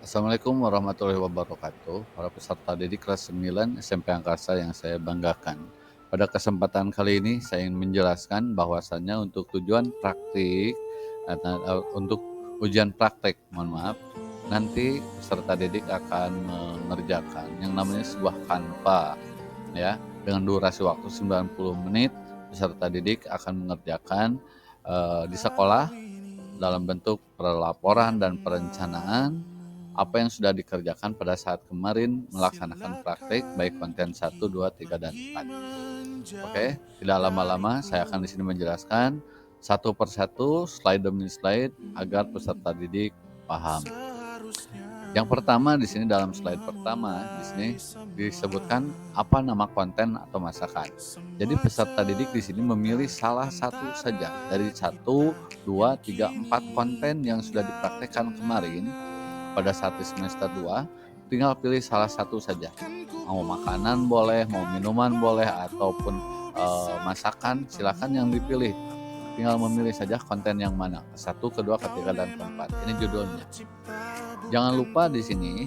Assalamualaikum warahmatullahi wabarakatuh. Para peserta didik kelas 9 SMP Angkasa yang saya banggakan. Pada kesempatan kali ini saya ingin menjelaskan bahwasannya untuk tujuan praktik untuk ujian praktek, mohon maaf, nanti peserta didik akan mengerjakan yang namanya sebuah Canva ya, dengan durasi waktu 90 menit. Peserta didik akan mengerjakan di sekolah dalam bentuk pelaporan dan perencanaan apa yang sudah dikerjakan pada saat kemarin melaksanakan praktek baik konten 1, 2, 3, dan 4. Oke, tidak lama-lama saya akan di sini menjelaskan satu persatu slide demi slide agar peserta didik paham. Yang pertama di sini dalam slide pertama di sini disebutkan apa nama konten atau masakan. Jadi peserta didik di sini memilih salah satu saja dari 1, 2, 3, 4 konten yang sudah dipraktekkan kemarin pada saat di semester 2, tinggal pilih salah satu saja. Mau makanan boleh, mau minuman boleh, ataupun masakan, silakan yang dipilih. Tinggal memilih saja konten yang mana, ke-1, ke-2, ke-3, dan ke-4. Ini judulnya. Jangan lupa di sini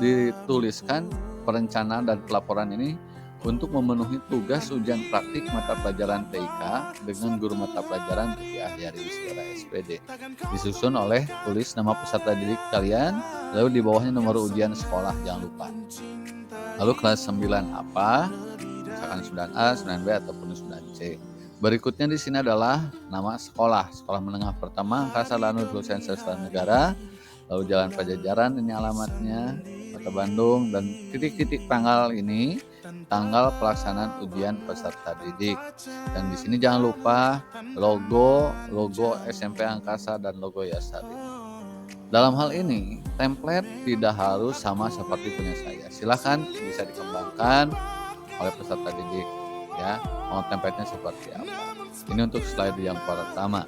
dituliskan perencanaan dan pelaporan ini untuk memenuhi tugas ujian praktik mata pelajaran TIK dengan guru mata pelajaran Tuti Ahyari Wiswara SPD. Disusun oleh tulis nama peserta didik kalian, lalu di bawahnya nomor ujian sekolah, jangan lupa. Lalu kelas 9 apa? Misalkan 9A, 9B, ataupun 9C. Berikutnya di sini adalah nama sekolah. Sekolah menengah pertama Angkasa Lanut Dosen Sastra Negara. Lalu Jalan Pajajaran, ini alamatnya, Kota Bandung, dan titik-titik tanggal ini tanggal pelaksanaan ujian peserta didik. Dan di sini jangan lupa logo SMP Angkasa dan logo Yasari. Dalam hal ini, template tidak harus sama seperti punya saya. Silakan bisa dikembangkan oleh peserta didik ya, mau template-nya seperti apa. Ini untuk slide yang pertama.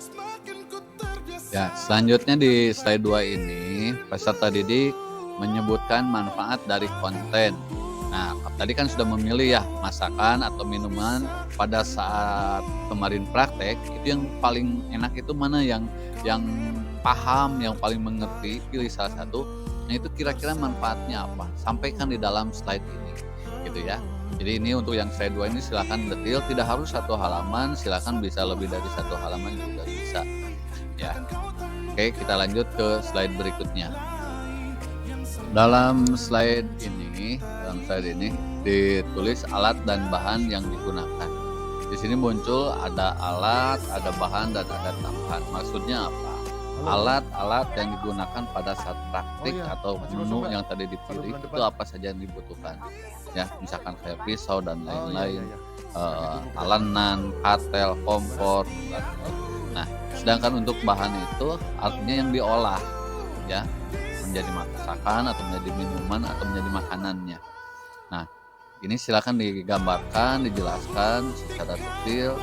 Ya, selanjutnya di slide 2 ini peserta didik menyebutkan manfaat dari konten. Nah, tadi kan sudah memilih ya masakan atau minuman pada saat kemarin praktek, itu yang paling enak itu mana yang paham, yang paling mengerti, pilih salah satu. Nah, itu kira-kira manfaatnya apa? Sampaikan di dalam slide ini. Gitu ya. Jadi ini untuk yang slide 2 ini silakan detail, tidak harus satu halaman, silakan bisa lebih dari satu halaman juga bisa. Ya. Oke, kita lanjut ke slide berikutnya. Dalam slide ini ditulis alat dan bahan yang digunakan. Di sini muncul ada alat, ada bahan, dan ada tambahan. Maksudnya apa? Alat-alat yang digunakan pada saat praktik atau menu yang tadi dipilih itu apa saja yang dibutuhkan. Ya, misalkan kayak pisau dan lain-lain, talenan, katel, kompor, dan lain-lain. Nah, sedangkan untuk bahan itu artinya yang diolah ya, menjadi masakan atau menjadi minuman atau menjadi makanannya. Nah, ini silakan digambarkan, dijelaskan secara detail,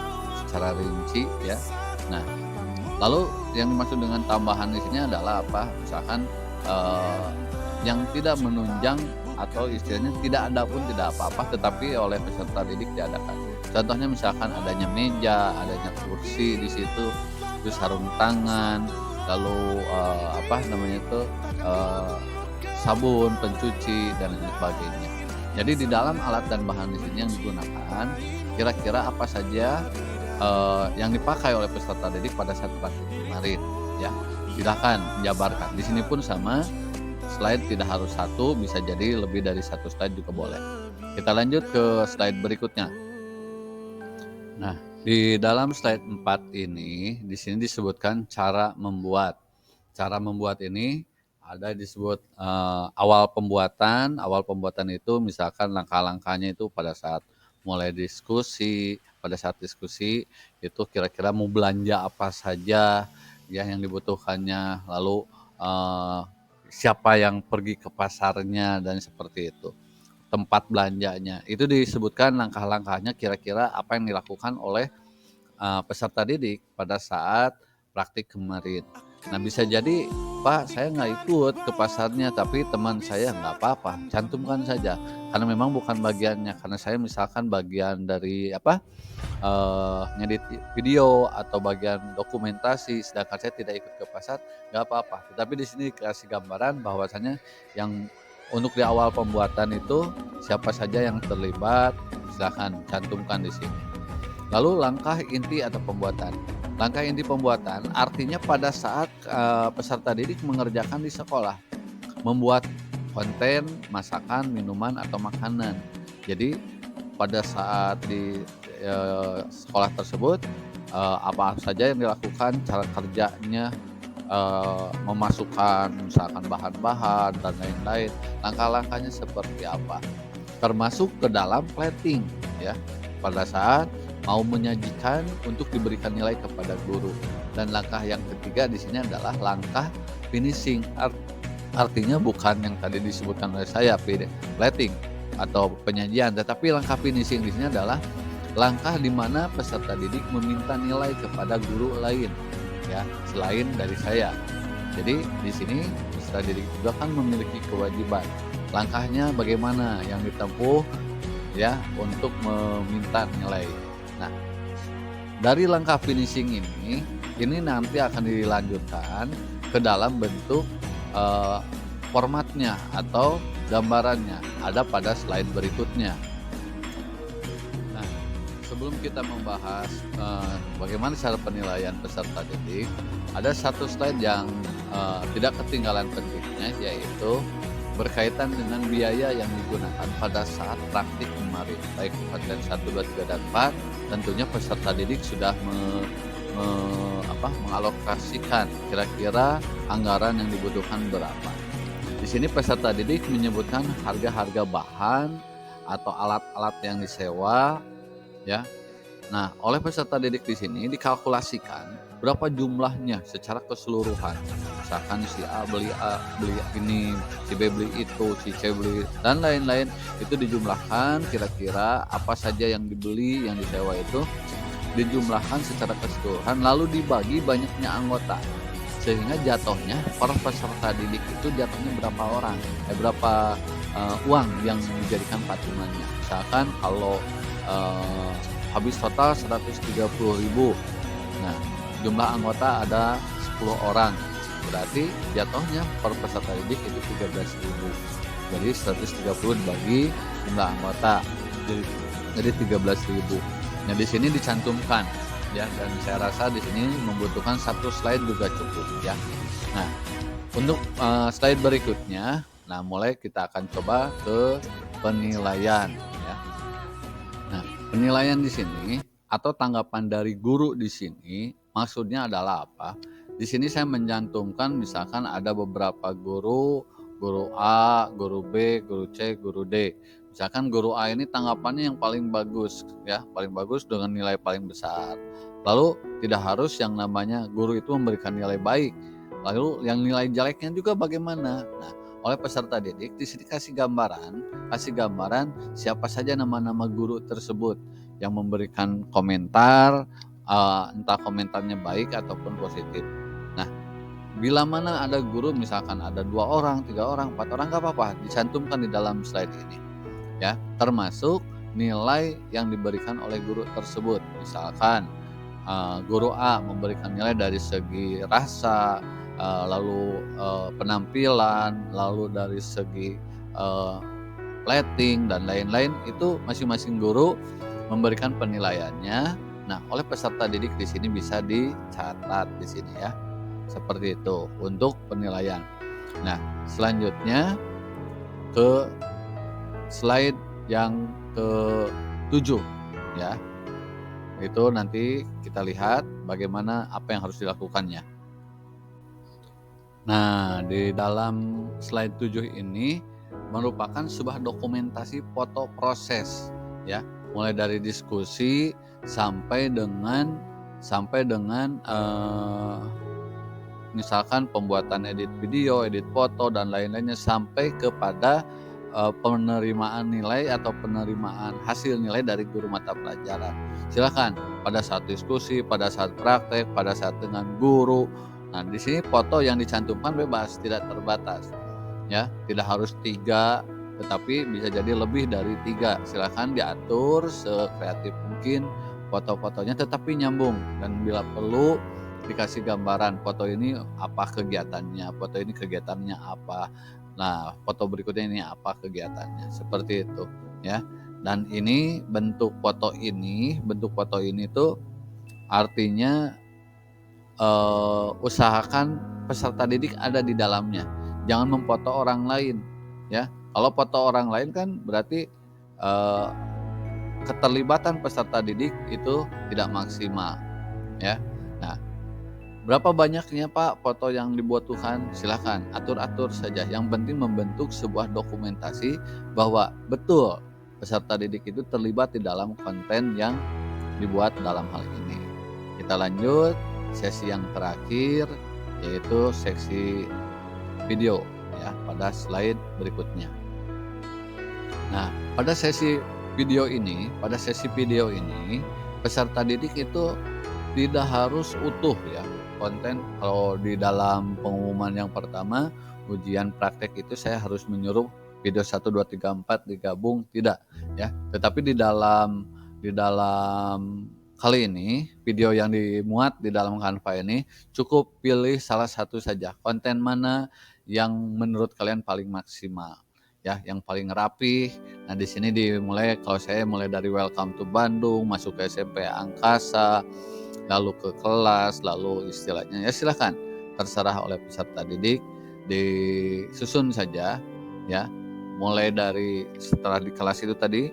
secara rinci ya. Nah, lalu yang dimaksud dengan tambahan di sini adalah apa? Misalkan yang tidak menunjang atau istilahnya tidak ada pun tidak apa-apa, tetapi oleh peserta didik diadakan. Contohnya misalkan adanya meja, adanya kursi di situ, terus sarung tangan, lalu sabun, pencuci, dan lain sebagainya. Jadi di dalam alat dan bahan di sini yang digunakan, kira-kira apa saja yang dipakai oleh peserta didik pada saat praktik kemarin, ya. Silakan jabarkan. Di sini pun sama, slide tidak harus satu, bisa jadi lebih dari satu slide juga boleh. Kita lanjut ke slide berikutnya. Nah, di dalam slide 4 ini, di sini disebutkan cara membuat. Cara membuat ini ada disebut awal pembuatan. Awal pembuatan itu misalkan langkah-langkahnya itu pada saat mulai diskusi, pada saat diskusi itu kira-kira mau belanja apa saja ya yang dibutuhkannya, lalu siapa yang pergi ke pasarnya dan seperti itu. Tempat belanjanya. Itu disebutkan langkah-langkahnya kira-kira apa yang dilakukan oleh peserta didik pada saat praktik kemarin. Nah bisa jadi, "Pak, saya nggak ikut ke pasarnya, tapi teman saya." "Nggak apa-apa, cantumkan saja." Karena memang bukan bagiannya, karena saya misalkan bagian dari apa, ngedit video atau bagian dokumentasi, sedangkan saya tidak ikut ke pasar, nggak apa-apa. Tetapi di sini dikasih gambaran bahwasanya yang untuk di awal pembuatan itu siapa saja yang terlibat, silakan cantumkan di sini. Lalu langkah inti atau pembuatan. Langkah inti pembuatan artinya pada saat, peserta didik mengerjakan di sekolah, membuat konten, masakan, minuman, atau makanan. Jadi pada saat di, sekolah tersebut, apa saja yang dilakukan, cara kerjanya, memasukkan misalkan bahan-bahan dan lain-lain, langkah-langkahnya seperti apa. Termasuk ke dalam plating ya, pada saat mau menyajikan untuk diberikan nilai kepada guru. Dan langkah yang ketiga di sini adalah langkah finishing, artinya bukan yang tadi disebutkan oleh saya plating atau penyajian, tetapi langkah finishing di sini adalah langkah di mana peserta didik meminta nilai kepada guru lain ya, selain dari saya. Jadi di sini peserta didik juga kan memiliki kewajiban. Langkahnya bagaimana yang ditempuh ya untuk meminta nilai. Nah, dari langkah finishing ini nanti akan dilanjutkan ke dalam bentuk formatnya atau gambarannya ada pada slide berikutnya. Nah, sebelum kita membahas bagaimana cara penilaian peserta didik, ada satu slide yang tidak ketinggalan pentingnya, yaitu berkaitan dengan biaya yang digunakan pada saat praktik kemarin, baik konten 1, 2, 3, dan 4. Tentunya peserta didik sudah mengalokasikan kira-kira anggaran yang dibutuhkan berapa. Di sini peserta didik menyebutkan harga-harga bahan atau alat-alat yang disewa ya. Nah, oleh peserta didik di sini dikalkulasikan berapa jumlahnya secara keseluruhan. Misalkan si A beli ini, si B beli itu, si C beli dan lain-lain, itu dijumlahkan kira-kira apa saja yang dibeli, yang disewa itu dijumlahkan secara keseluruhan lalu dibagi banyaknya anggota. Sehingga jatuhnya per peserta didik itu jatuhnya berapa orang, berapa uang yang dijadikan patungannya. Misalkan kalau habis total 130.000. Nah, jumlah anggota ada 10 orang. Berarti jatuhnya per peserta didik itu 13.000. Jadi 130 dibagi jumlah anggota jadi 13.000. Nah, di sini dicantumkan ya, dan saya rasa di sini membutuhkan satu slide juga cukup ya. Nah, untuk slide berikutnya, nah mulai kita akan coba ke penilaian ya. Nah, penilaian di sini atau tanggapan dari guru di sini maksudnya adalah apa? Di sini saya mencantumkan misalkan ada beberapa guru A, guru B, guru C, guru D. Misalkan guru A ini tanggapannya yang paling bagus ya, paling bagus dengan nilai paling besar. Lalu tidak harus yang namanya guru itu memberikan nilai baik. Lalu yang nilai jeleknya juga bagaimana? Nah, oleh peserta didik di sini kasih gambaran siapa saja nama-nama guru tersebut yang memberikan komentar, entah komentarnya baik ataupun positif. Nah, bila mana ada guru misalkan ada 2 orang, 3 orang, 4 orang, nggak apa-apa, dicantumkan di dalam slide ini ya, termasuk nilai yang diberikan oleh guru tersebut. Misalkan guru A memberikan nilai dari segi rasa, lalu penampilan, lalu dari segi plating dan lain-lain, itu masing-masing guru memberikan penilaiannya. Nah, oleh peserta didik di sini bisa dicatat di sini ya. Seperti itu untuk penilaian. Nah, selanjutnya ke slide yang ke-7 ya. Itu nanti kita lihat bagaimana apa yang harus dilakukannya. Nah, di dalam slide 7 ini merupakan sebuah dokumentasi foto proses ya, mulai dari diskusi sampai dengan misalkan pembuatan edit video, edit foto dan lain-lainnya sampai kepada penerimaan nilai atau penerimaan hasil nilai dari guru mata pelajaran. Silakan pada saat diskusi, pada saat praktek, pada saat dengan guru. Nah, di sini foto yang dicantumkan bebas, tidak terbatas. Ya, tidak harus 3, tetapi bisa jadi lebih dari 3. Silakan diatur sekreatif mungkin foto-fotonya, tetapi nyambung, dan bila perlu dikasih gambaran foto ini apa kegiatannya, foto ini kegiatannya apa. Nah, foto berikutnya ini apa kegiatannya, seperti itu ya. Dan ini bentuk foto ini tuh artinya usahakan peserta didik ada di dalamnya. Jangan memfoto orang lain ya. Kalau foto orang lain kan berarti eee, keterlibatan peserta didik itu tidak maksimal ya. Nah, berapa banyaknya Pak foto yang dibutuhkan? Silakan atur-atur saja. Yang penting membentuk sebuah dokumentasi bahwa betul peserta didik itu terlibat di dalam konten yang dibuat dalam hal ini. Kita lanjut sesi yang terakhir, yaitu seksi video ya, pada slide berikutnya. Nah, pada sesi video ini peserta didik itu tidak harus utuh ya konten. Kalau di dalam pengumuman yang pertama ujian praktek itu saya harus menyuruh video 1, 2, 3, 4 digabung, tidak ya. Tetapi di dalam kali ini video yang dimuat di dalam Canva ini cukup pilih salah satu saja, konten mana yang menurut kalian paling maksimal ya, yang paling rapih. Nah, di sini dimulai, kalau saya mulai dari Welcome to Bandung, masuk ke SMP Angkasa, lalu ke kelas, lalu istilahnya ya silahkan, terserah oleh peserta didik, disusun saja ya. Mulai dari setelah di kelas itu tadi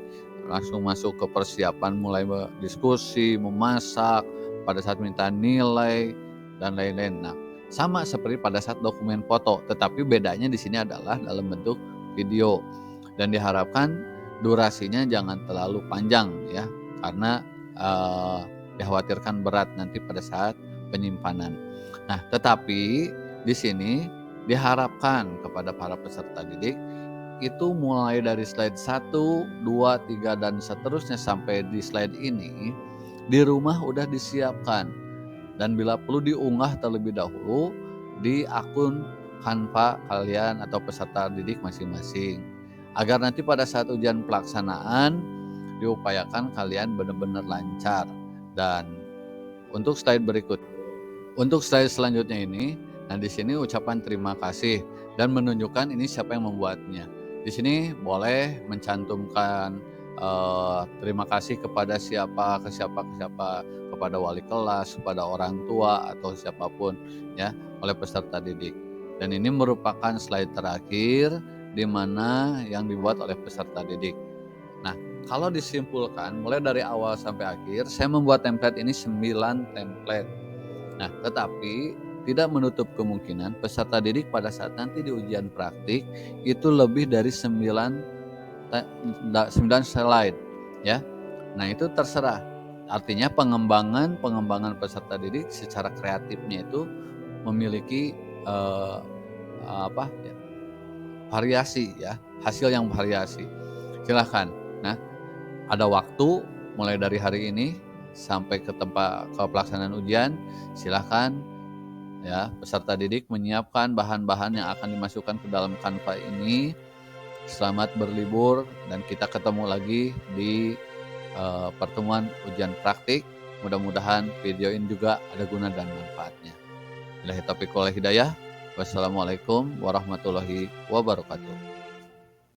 langsung masuk ke persiapan, mulai diskusi, memasak, pada saat minta nilai dan lain-lain. Nah, sama seperti pada saat dokumen foto, tetapi bedanya di sini adalah dalam bentuk video, dan diharapkan durasinya jangan terlalu panjang ya, karena dikhawatirkan berat nanti pada saat penyimpanan. Nah, tetapi di sini diharapkan kepada para peserta didik itu mulai dari slide 1, 2, 3 dan seterusnya sampai di slide ini di rumah udah disiapkan, dan bila perlu diunggah terlebih dahulu di akun Canva kalian atau peserta didik masing-masing, agar nanti pada saat ujian pelaksanaan diupayakan kalian benar-benar lancar. Dan untuk slide selanjutnya ini, nah di sini ucapan terima kasih dan menunjukkan ini siapa yang membuatnya. Di sini boleh mencantumkan terima kasih kepada siapa, kepada wali kelas, kepada orang tua atau siapapun ya, oleh peserta didik. Dan ini merupakan slide terakhir di mana yang dibuat oleh peserta didik. Nah, kalau disimpulkan mulai dari awal sampai akhir, saya membuat template ini 9 template. Nah, tetapi tidak menutup kemungkinan peserta didik pada saat nanti di ujian praktik itu lebih dari 9 slide ya. Nah, itu terserah. Artinya pengembangan peserta didik secara kreatifnya itu memiliki variasi ya, hasil yang variasi. Silahkan. Nah, ada waktu mulai dari hari ini sampai ke pelaksanaan ujian, silahkan ya peserta didik menyiapkan bahan-bahan yang akan dimasukkan ke dalam Canva ini. Selamat berlibur dan kita ketemu lagi di pertemuan ujian praktik. Mudah-mudahan video ini juga ada guna dan manfaatnya. Billahi taufiq wal hidayah. Wassalamualaikum warahmatullahi wabarakatuh.